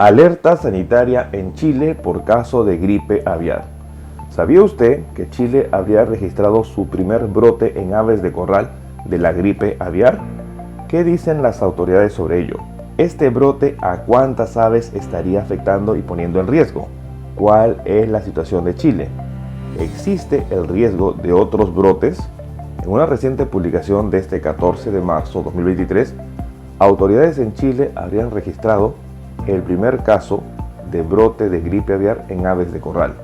Alerta sanitaria en Chile por caso de gripe aviar. ¿Sabía usted que Chile habría registrado su primer brote en aves de corral de la gripe aviar? ¿Qué dicen las autoridades sobre ello? ¿Este brote a cuántas aves estaría afectando y poniendo en riesgo? ¿Cuál es la situación de Chile? ¿Existe el riesgo de otros brotes? En una reciente publicación de este 14 de marzo de 2023, autoridades en Chile habrían registrado el primer caso de brote de gripe aviar en aves de corral.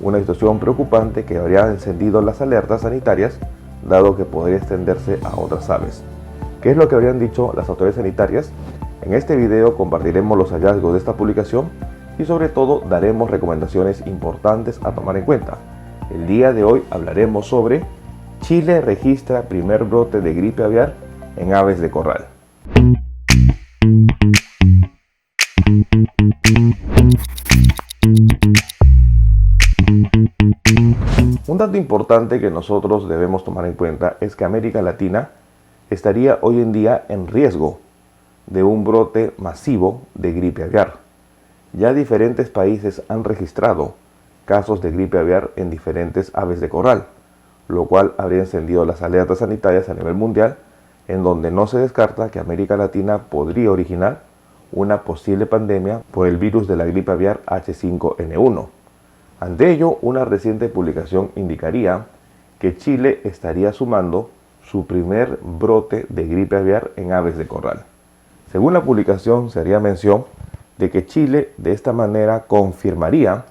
Una situación preocupante que habría encendido las alertas sanitarias, dado que podría extenderse a otras aves. ¿Qué es lo que habrían dicho las autoridades sanitarias? En este video compartiremos los hallazgos de esta publicación y sobre todo daremos recomendaciones importantes a tomar en cuenta. El día de hoy hablaremos sobre Chile registra primer brote de gripe aviar en aves de corral. Un dato importante que nosotros debemos tomar en cuenta es que América Latina estaría hoy en día en riesgo de un brote masivo de gripe aviar. Ya diferentes países han registrado casos de gripe aviar en diferentes aves de corral, lo cual habría encendido las alertas sanitarias a nivel mundial, en donde no se descarta que América Latina podría originar una posible pandemia por el virus de la gripe aviar H5N1. Ante ello, una reciente publicación indicaría que Chile estaría sumando su primer brote de gripe aviar en aves de corral. Según la publicación, se haría mención de que Chile de esta manera confirmaría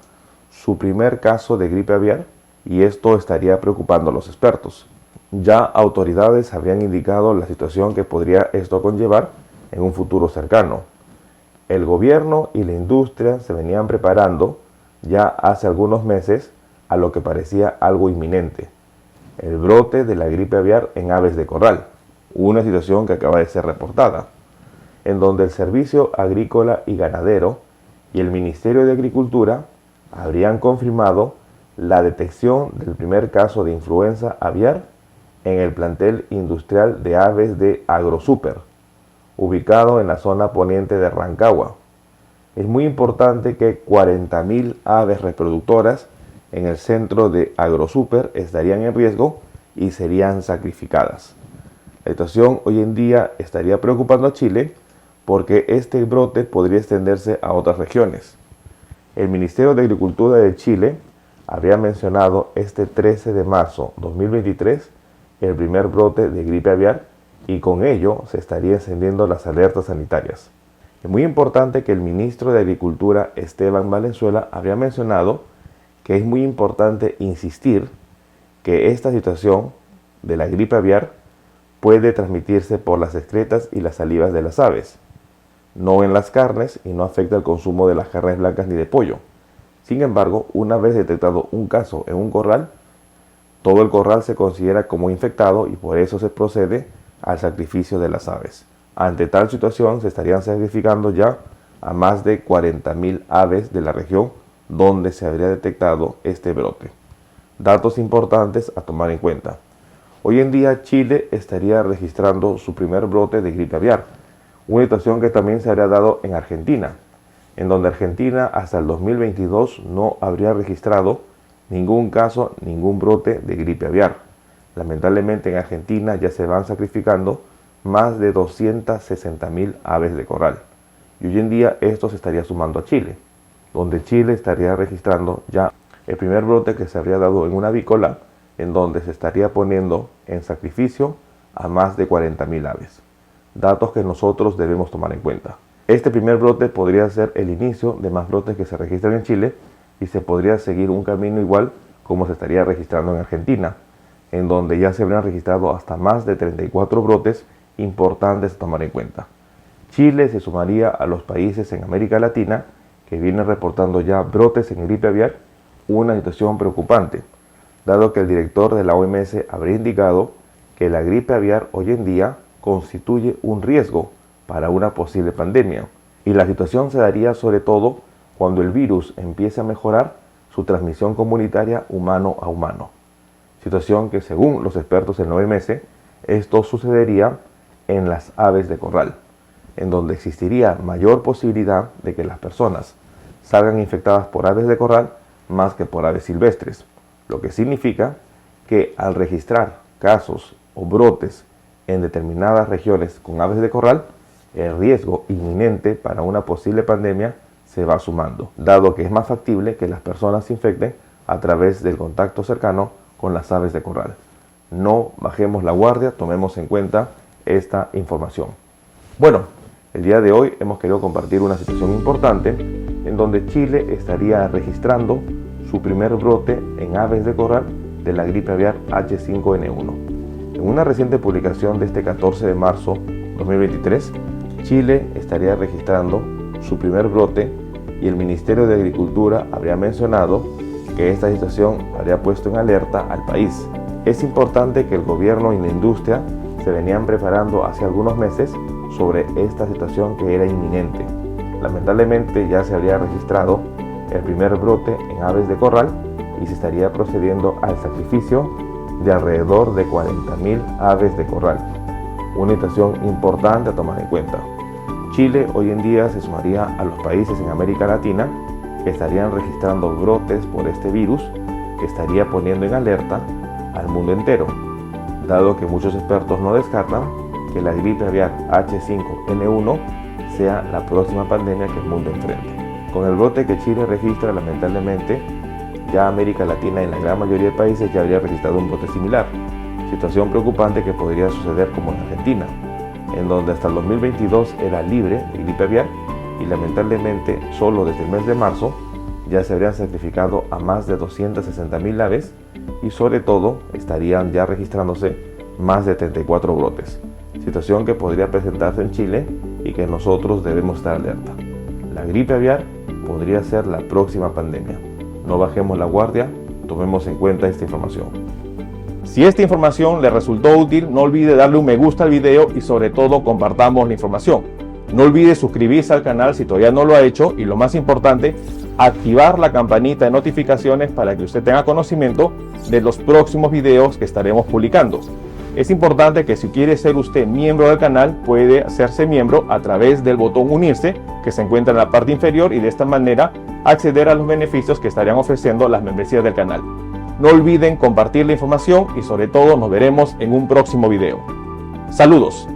su primer caso de gripe aviar y esto estaría preocupando a los expertos. Ya autoridades habrían indicado la situación que podría esto conllevar en un futuro cercano. El gobierno y la industria se venían preparando ya hace algunos meses a lo que parecía algo inminente: el brote de la gripe aviar en aves de corral, una situación que acaba de ser reportada, en donde el Servicio Agrícola y Ganadero y el Ministerio de Agricultura habrían confirmado la detección del primer caso de influenza aviar en el plantel industrial de aves de AgroSuper, ubicado en la zona poniente de Rancagua. Es muy importante que 40.000 aves reproductoras en el centro de AgroSuper estarían en riesgo y serían sacrificadas. La situación hoy en día estaría preocupando a Chile porque este brote podría extenderse a otras regiones. El Ministerio de Agricultura de Chile habría mencionado este 13 de marzo de 2023 el primer brote de gripe aviar y con ello se estarían encendiendo las alertas sanitarias. Es muy importante que el ministro de Agricultura, Esteban Valenzuela, habría mencionado que es muy importante insistir que esta situación de la gripe aviar puede transmitirse por las excretas y las salivas de las aves, no en las carnes y no afecta el consumo de las carnes blancas ni de pollo. Sin embargo, una vez detectado un caso en un corral, todo el corral se considera como infectado y por eso se procede al sacrificio de las aves. Ante tal situación se estarían sacrificando ya a más de 40.000 aves de la región donde se habría detectado este brote. Datos importantes a tomar en cuenta. Hoy en día Chile estaría registrando su primer brote de gripe aviar, una situación que también se habría dado en Argentina, en donde Argentina hasta el 2022 no habría registrado ningún caso, ningún brote de gripe aviar. Lamentablemente en Argentina ya se van sacrificando más de 260.000 aves de corral. Y hoy en día esto se estaría sumando a Chile, donde Chile estaría registrando ya el primer brote que se habría dado en una avícola, en donde se estaría poniendo en sacrificio a más de 40.000 aves. Datos que nosotros debemos tomar en cuenta. Este primer brote podría ser el inicio de más brotes que se registran en Chile y se podría seguir un camino igual como se estaría registrando en Argentina, en donde ya se habrían registrado hasta más de 34 brotes importantes a tomar en cuenta. Chile se sumaría a los países en América Latina que vienen reportando ya brotes en gripe aviar, una situación preocupante, dado que el director de la OMS habría indicado que la gripe aviar hoy en día constituye un riesgo para una posible pandemia, y la situación se daría sobre todo cuando el virus empiece a mejorar su transmisión comunitaria humano a humano. Situación que según los expertos en la OMS, esto sucedería en las aves de corral. en donde existiría mayor posibilidad de que las personas salgan infectadas por aves de corral más que por aves silvestres, lo que significa que al registrar casos o brotes en determinadas regiones con aves de corral, el riesgo inminente para una posible pandemia se va sumando, dado que es más factible que las personas se infecten a través del contacto cercano con las aves de corral. No bajemos la guardia, tomemos en cuenta esta información. Bueno, el día de hoy hemos querido compartir una situación importante en donde Chile estaría registrando su primer brote en aves de corral de la gripe aviar H5N1. En una reciente publicación de este 14 de marzo 2023, Chile estaría registrando su primer brote y el Ministerio de Agricultura habría mencionado que esta situación habría puesto en alerta al país. Es importante que el gobierno y la industria se venían preparando hace algunos meses sobre esta situación que era inminente. Lamentablemente ya se habría registrado el primer brote en aves de corral y se estaría procediendo al sacrificio de alrededor de 40.000 aves de corral. Una situación importante a tomar en cuenta. Chile hoy en día se sumaría a los países en América Latina que estarían registrando brotes por este virus que estaría poniendo en alerta al mundo entero, dado que muchos expertos no descartan que la gripe aviar H5N1 sea la próxima pandemia que el mundo enfrente. Con el brote que Chile registra, lamentablemente, ya América Latina en la gran mayoría de países ya habría registrado un brote similar, situación preocupante que podría suceder como en Argentina, en donde hasta el 2022 era libre de gripe aviar y lamentablemente solo desde el mes de marzo ya se habrían sacrificado a más de 260.000 aves y sobre todo estarían ya registrándose más de 34 brotes, situación que podría presentarse en Chile y que nosotros debemos estar alerta. La gripe aviar podría ser la próxima pandemia. No bajemos la guardia, tomemos en cuenta esta información. Si esta información le resultó útil, no olvide darle un me gusta al video y sobre todo compartamos la información. No olvide suscribirse al canal si todavía no lo ha hecho y lo más importante, activar la campanita de notificaciones para que usted tenga conocimiento de los próximos videos que estaremos publicando. Es importante que si quiere ser usted miembro del canal, puede hacerse miembro a través del botón unirse que se encuentra en la parte inferior y de esta manera acceder a los beneficios que estarían ofreciendo las membresías del canal. No olviden compartir la información y sobre todo nos veremos en un próximo video. Saludos.